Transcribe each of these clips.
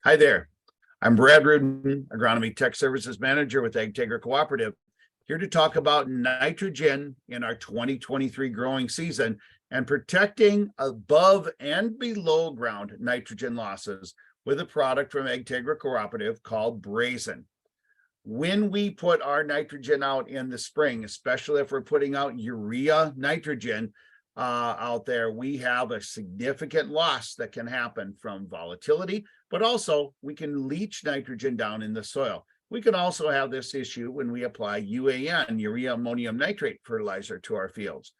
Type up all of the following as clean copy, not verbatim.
Hi there. I'm Brad Ruden, Agronomy Tech Services Manager with Agtegra Cooperative, here to talk about nitrogen in our 2023 growing season and protecting above and below ground nitrogen losses with a product from Agtegra Cooperative called BrazeN. When we put our nitrogen out in the spring, especially if we're putting out urea nitrogen out there, we have a significant loss that can happen from volatility, but also we can leach nitrogen down in the soil. We can also have this issue when we apply UAN, urea ammonium nitrate fertilizer, to our fields.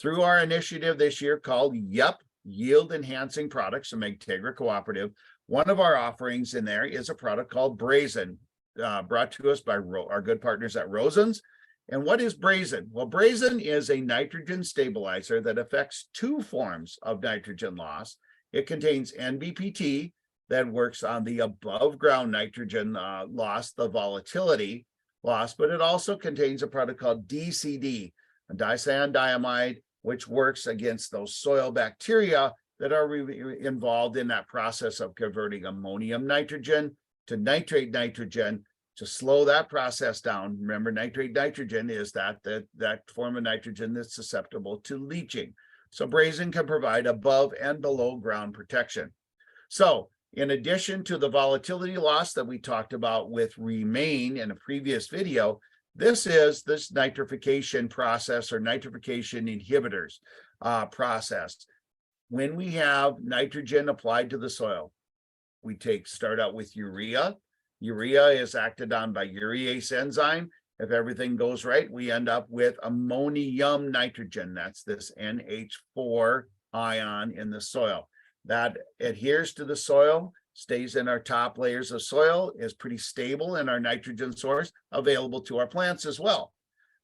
Through our initiative this year called Yield Enhancing Products from Agtegra Cooperative, one of our offerings in there is a product called BrazeN, brought to us by our good partners at Ruden. And what is BrazeN? Well, BrazeN is a nitrogen stabilizer that affects two forms of nitrogen loss. It contains NBPT that works on the above ground nitrogen loss, the volatility loss, but it also contains a product called DCD, a dicyandiamide, which works against those soil bacteria that are involved in that process of converting ammonium nitrogen to nitrate nitrogen, to slow that process down. Remember, nitrate nitrogen is that form of nitrogen that's susceptible to leaching. So BrazeN can provide above and below ground protection. So in addition to the volatility loss that we talked about with Remain in a previous video, this is this nitrification process or nitrification inhibitors process. When we have nitrogen applied to the soil, we start out with urea. Urea is acted on by urease enzyme. If everything goes right, we end up with ammonium nitrogen. That's this NH4 ion in the soil. That adheres to the soil, stays in our top layers of soil, is pretty stable in our nitrogen source, available to our plants as well.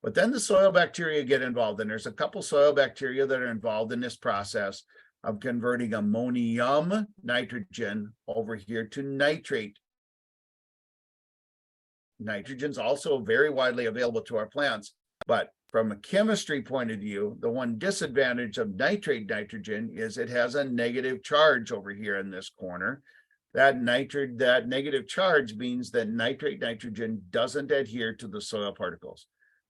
But then the soil bacteria get involved, and there's a couple soil bacteria that are involved in this process of converting ammonium nitrogen over here to nitrate. Nitrogen is also very widely available to our plants, but from a chemistry point of view, the one disadvantage of nitrate nitrogen is it has a negative charge over here in this corner. That negative charge means that nitrate nitrogen doesn't adhere to the soil particles.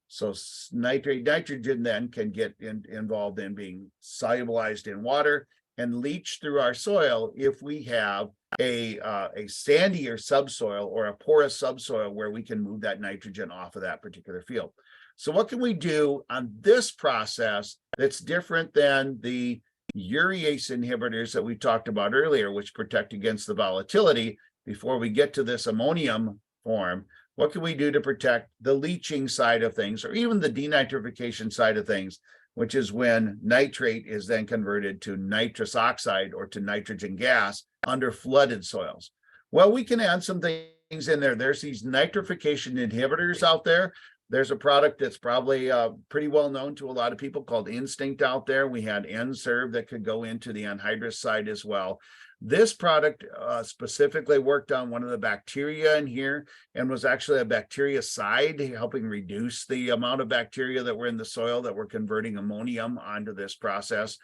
So nitrate nitrogen then can get involved in being solubilized in water and leach through our soil if we have a sandier subsoil or a porous subsoil where we can move that nitrogen off of that particular field. So what can we do on this process that's different than the urease inhibitors that we talked about earlier, which protect against the volatility before we get to this ammonium form? What can we do to protect the leaching side of things, or even the denitrification side of things, which is when nitrate is then converted to nitrous oxide or to nitrogen gas under flooded soils? Well, we can add some things in there. There's these nitrification inhibitors out there. There's a product that's probably pretty well known to a lot of people called Instinct out there. We had N-Serve that could go into the anhydrous side as well. This product specifically worked on one of the bacteria in here and was actually a bactericide, helping reduce the amount of bacteria that were in the soil that were converting ammonium onto this process.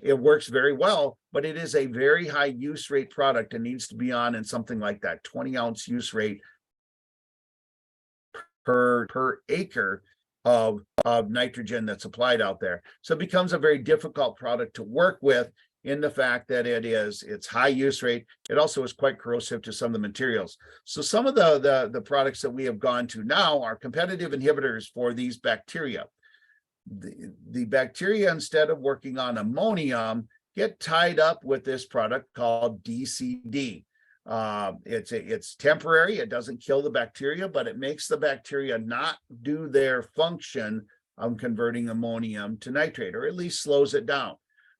It works very well, but it is a very high use rate product and needs to be on in something like that 20-ounce use rate per acre of nitrogen that's applied out there. So it becomes a very difficult product to work with in the fact that it's high use rate. It also is quite corrosive to some of the materials. So some of the products that we have gone to now are competitive inhibitors for these bacteria. The bacteria, instead of working on ammonium, get tied up with this product called DCD. It's temporary. It doesn't kill the bacteria, but it makes the bacteria not do their function of converting ammonium to nitrate, or at least slows it down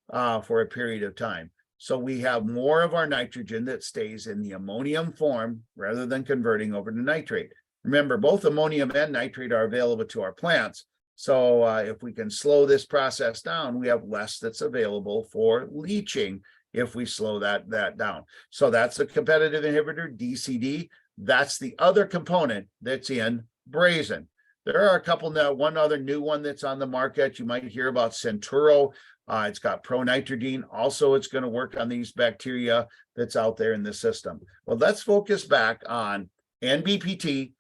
for a period of time. So we have more of our nitrogen that stays in the ammonium form rather than converting over to nitrate. Remember, both ammonium and nitrate are available to our plants. So if we can slow this process down, we have less that's available for leaching if we slow that down. So that's a competitive inhibitor, DCD. That's the other component that's in BrazeN. There are a couple now, one other new one that's on the market. You might hear about Centuro. It's got pronitridine. Also, it's going to work on these bacteria that's out there in the system. Well, let's focus back on NBPT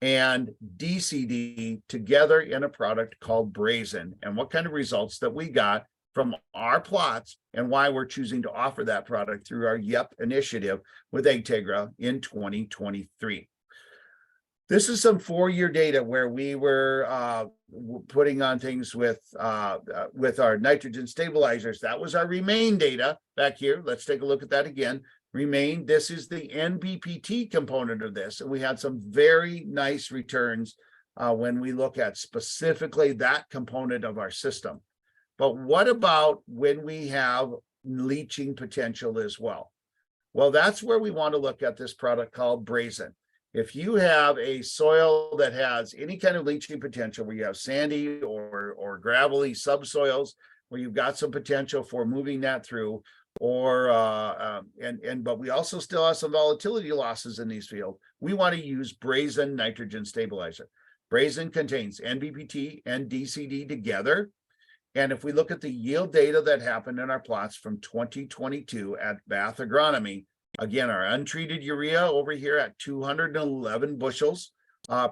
and DCD together in a product called BrazeN, and what kind of results that we got from our plots and why we're choosing to offer that product through our YEP initiative with Agtegra in 2023. This is some 4-year data where we were putting on things with our nitrogen stabilizers. That was our Remain data back here. Let's take a look at that again. Remain, this is the NBPT component of this, and we had some very nice returns when we look at specifically that component of our system. But what about when we have leaching potential as well? Well, that's where we want to look at this product called BrazeN. If you have a soil that has any kind of leaching potential, where you have sandy or gravelly subsoils, where you've got some potential for moving that through, but we also still have some volatility losses in these fields, we want to use BrazeN nitrogen stabilizer. BrazeN contains NBPT and DCD together. And if we look at the yield data that happened in our plots from 2022 at Bath Agronomy, again, our untreated urea over here at 211 bushels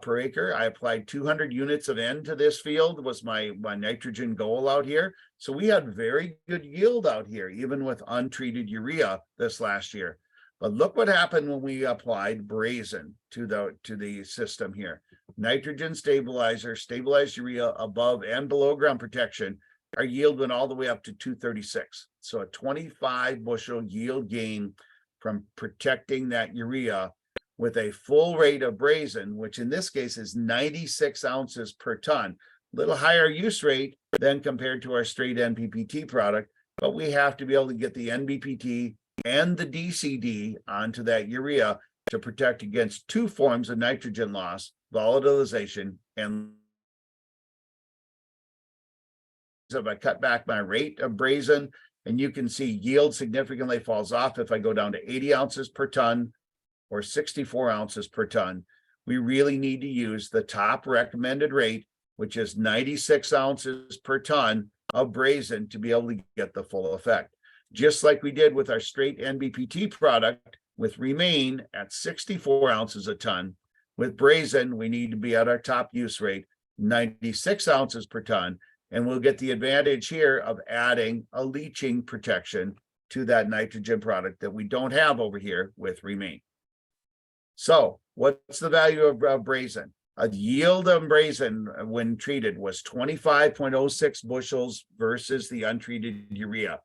per acre. I applied 200 units of N to this field, was my nitrogen goal out here. So we had very good yield out here, even with untreated urea this last year. But look what happened when we applied BrazeN to the system here. Nitrogen stabilizer, stabilized urea above and below ground protection. Our yield went all the way up to 236. So a 25 bushel yield gain from protecting that urea with a full rate of BrazeN, which in this case is 96 ounces per ton. A little higher use rate than compared to our straight NBPT product, but we have to be able to get the NBPT and the DCD onto that urea to protect against 2 forms of nitrogen loss, volatilization, and so if I cut back my rate of BrazeN, and you can see yield significantly falls off if I go down to 80 ounces per ton or 64 ounces per ton. We really need to use the top recommended rate, which is 96 ounces per ton of BrazeN, to be able to get the full effect. Just like we did with our straight NBPT product with Remain at 64 ounces a ton, with BrazeN, we need to be at our top use rate, 96 ounces per ton. And we'll get the advantage here of adding a leaching protection to that nitrogen product that we don't have over here with Remain. So what's the value of BrazeN? A yield of BrazeN when treated was 25.06 bushels versus the untreated urea.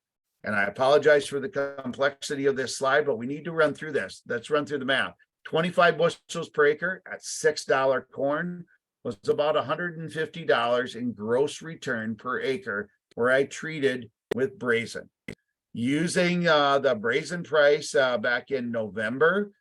And I apologize for the complexity of this slide, but we need to run through this. Let's run through the math. 25 bushels per acre at $6 corn was about $150 in gross return per acre, where I treated with BrazeN. Using the BrazeN price back in November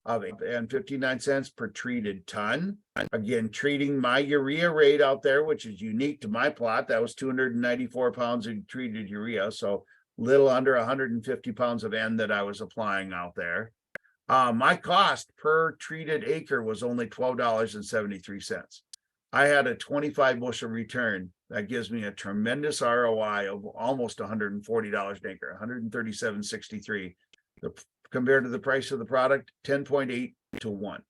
of 59 cents per treated ton. Again, treating my urea rate out there, which is unique to my plot, that was 294 pounds of treated urea, so little under 150 pounds of N that I was applying out there. My cost per treated acre was only $12.73. I had a 25 bushel return. That gives me a tremendous ROI of almost $140 an acre, $137.63. Compared to the price of the product, 10.8 to 1.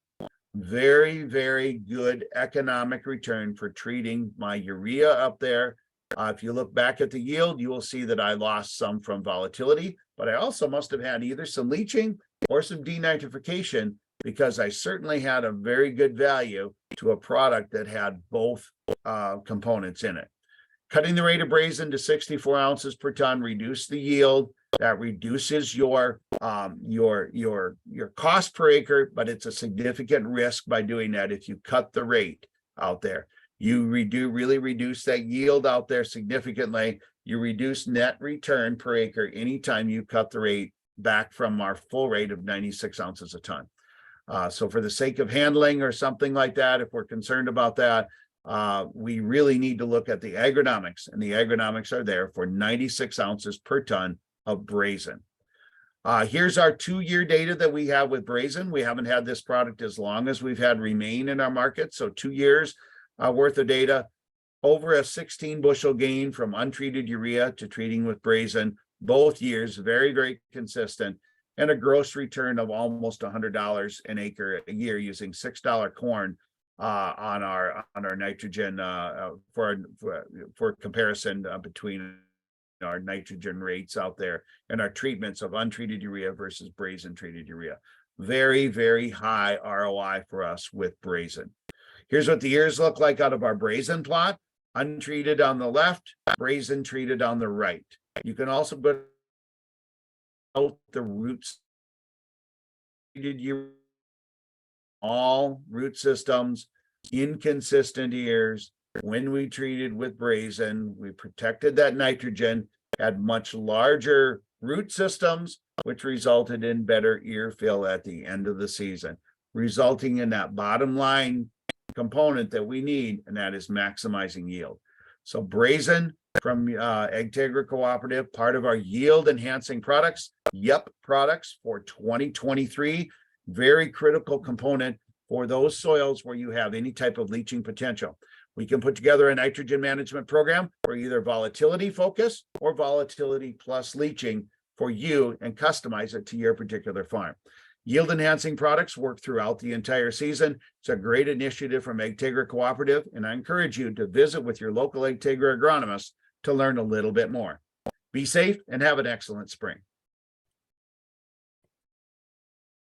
Very, very good economic return for treating my urea up there. If you look back at the yield, you will see that I lost some from volatility, but I also must have had either some leaching or some denitrification, because I certainly had a very good value to a product that had both components in it. Cutting the rate of BrazeN to 64 ounces per ton reduced the yield. That reduces your cost per acre, but it's a significant risk by doing that. If you cut the rate out there, you really reduce that yield out there significantly. You reduce net return per acre anytime you cut the rate back from our full rate of 96 ounces a ton. So for the sake of handling or something like that, if we're concerned about that, we really need to look at the agronomics, and the agronomics are there for 96 ounces per ton of BrazeN. Here's our 2-year data that we have with BrazeN. We haven't had this product as long as we've had Remain in our market. So 2 years worth of data, over a 16 bushel gain from untreated urea to treating with BrazeN, both years, very, very consistent, and a gross return of almost $100 an acre a year using $6 corn on our nitrogen for comparison between our nitrogen rates out there and our treatments of untreated urea versus BrazeN treated urea. Very, very high ROI for us with BrazeN. Here's what the years look like out of our BrazeN plot. Untreated on the left, BrazeN treated on the right. You can also put out the roots. All root systems, inconsistent years. When we treated with BrazeN, we protected that nitrogen, had much larger root systems, which resulted in better ear fill at the end of the season, resulting in that bottom line component that we need, and that is maximizing yield. So BrazeN from Agtegra Cooperative, part of our yield enhancing products, products for 2023, very critical component for those soils where you have any type of leaching potential. We can put together a nitrogen management program for either volatility focus or volatility plus leaching for you and customize it to your particular farm. Yield enhancing products work throughout the entire season. It's a great initiative from Agtegra Cooperative, and I encourage you to visit with your local Agtegra agronomist to learn a little bit more. Be safe and have an excellent spring.